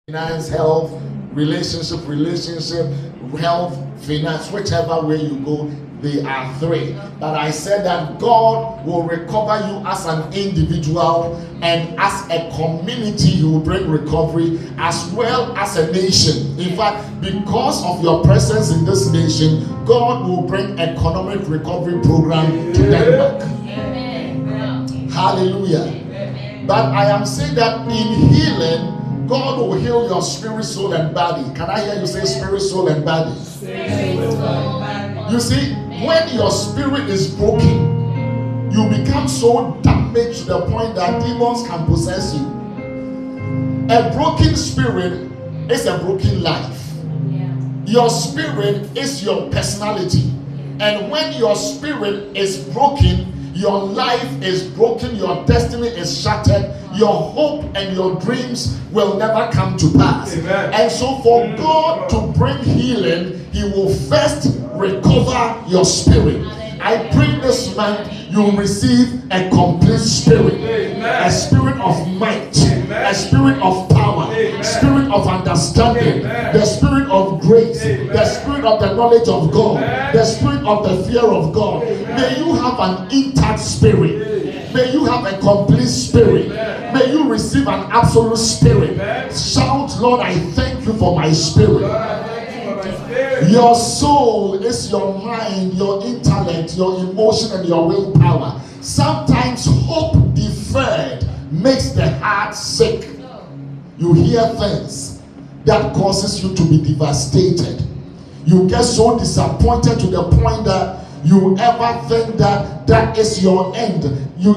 finance, health, relationship, health, finance, whichever way you go, they are three. But I said that God will recover you as an individual, and as a community He will bring recovery, as well as a nation. In fact, because of your presence in this nation, God will bring economic recovery program to Denmark. Hallelujah. But I am saying that in healing, God will heal your spirit, soul, and body. Can I hear you say spirit, soul, and body? Spirit, soul, and body. You see, when your spirit is broken, you become so damaged to the point that demons can possess you. A broken spirit is a broken life. Your spirit is your personality. And when your spirit is broken, your life is broken, your destiny is shattered, your hope and your dreams will never come to pass. Amen. And so for God to bring healing, He will first recover your spirit. I pray this month you will receive a complete spirit. Amen. A spirit of might. Amen. A spirit of power. Amen. Spirit of understanding. Amen. The spirit of grace. Amen. The spirit of the knowledge of God. Amen. The spirit of the fear of God. Amen. May you have an intact spirit. Amen. May you have a complete spirit. Amen. May you receive an absolute spirit. Amen. Shout, Lord, I thank you for my spirit. Your soul is your mind, your intellect, your emotion, and your willpower. Sometimes hope deferred makes the heart sick. You hear things that causes you to be devastated. You get so disappointed to the point that you ever think that that is your end.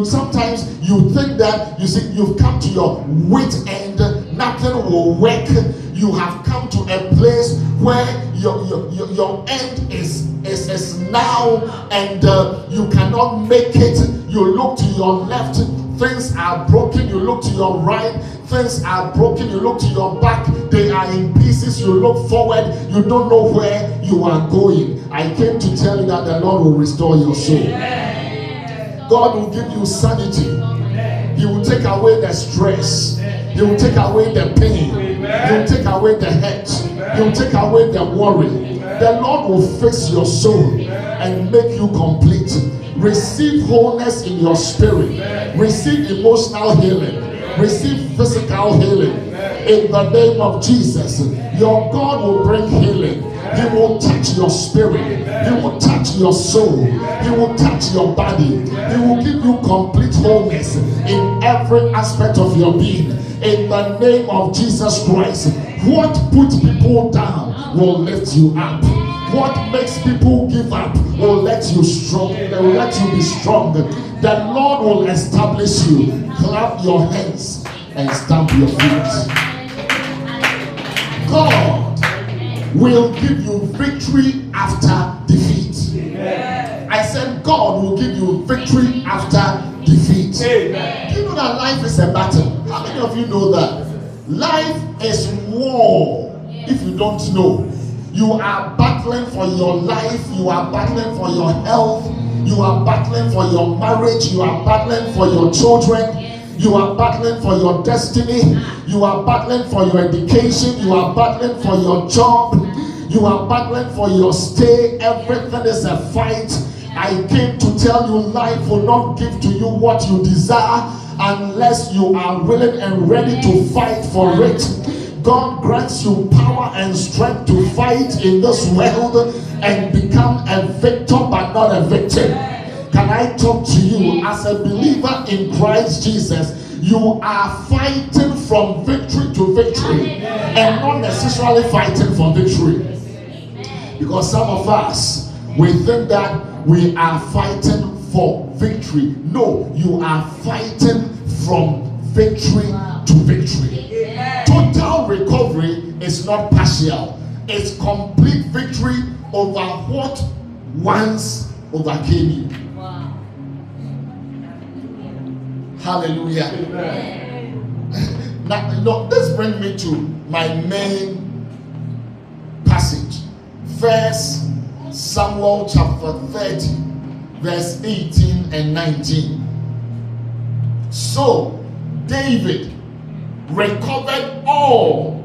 Sometimes you think that you've come to your wit end, nothing will work. You have come to a place where your end is now, and you cannot make it. You look to your left, things are broken. You look to your right, things are broken. You look to your back, they are in pieces. You look forward, you don't know where you are going. I came to tell you that the Lord will restore your soul. God will give you sanity. He will take away the stress. He will take away the pain. He will take away the hurt. He will take away the worry. The Lord will fix your soul and make you complete. Receive wholeness in your spirit. Receive emotional healing. Receive physical healing. In the name of Jesus, your God will bring healing. He will touch your spirit. He will touch your soul. He will touch your body. He will give you complete wholeness in every aspect of your being. In the name of Jesus Christ, what puts people down will lift you up. What makes people give up will let you strong. Will let you be strong. The Lord will establish you. Clap your hands and stamp your feet. God will give you victory after defeat. Amen. I said God will give you victory after defeat. Amen. Do you know that life is a battle? How many of you know that? Life is war. If you don't know, you are battling for your life, you are battling for your health, you are battling for your marriage, you are battling for your children, you are battling for your destiny, you are battling for your education, you are battling for your job, you are battling for your stay. Everything is a fight. I came to tell you life will not give to you what you desire unless you are willing and ready to fight for it. God grants you power and strength to fight in this world and become a victor but not a victim. Can I talk to you as a believer in Christ Jesus? You are fighting from victory to victory and not necessarily fighting for victory. Because some of us, we think that we are fighting for victory. No, you are fighting from victory to victory. Total recovery is not partial. It's complete victory over what once overcame you. Hallelujah. Now, this brings me to my main passage. 1 Samuel chapter 30, verse 18 and 19. So, David recovered all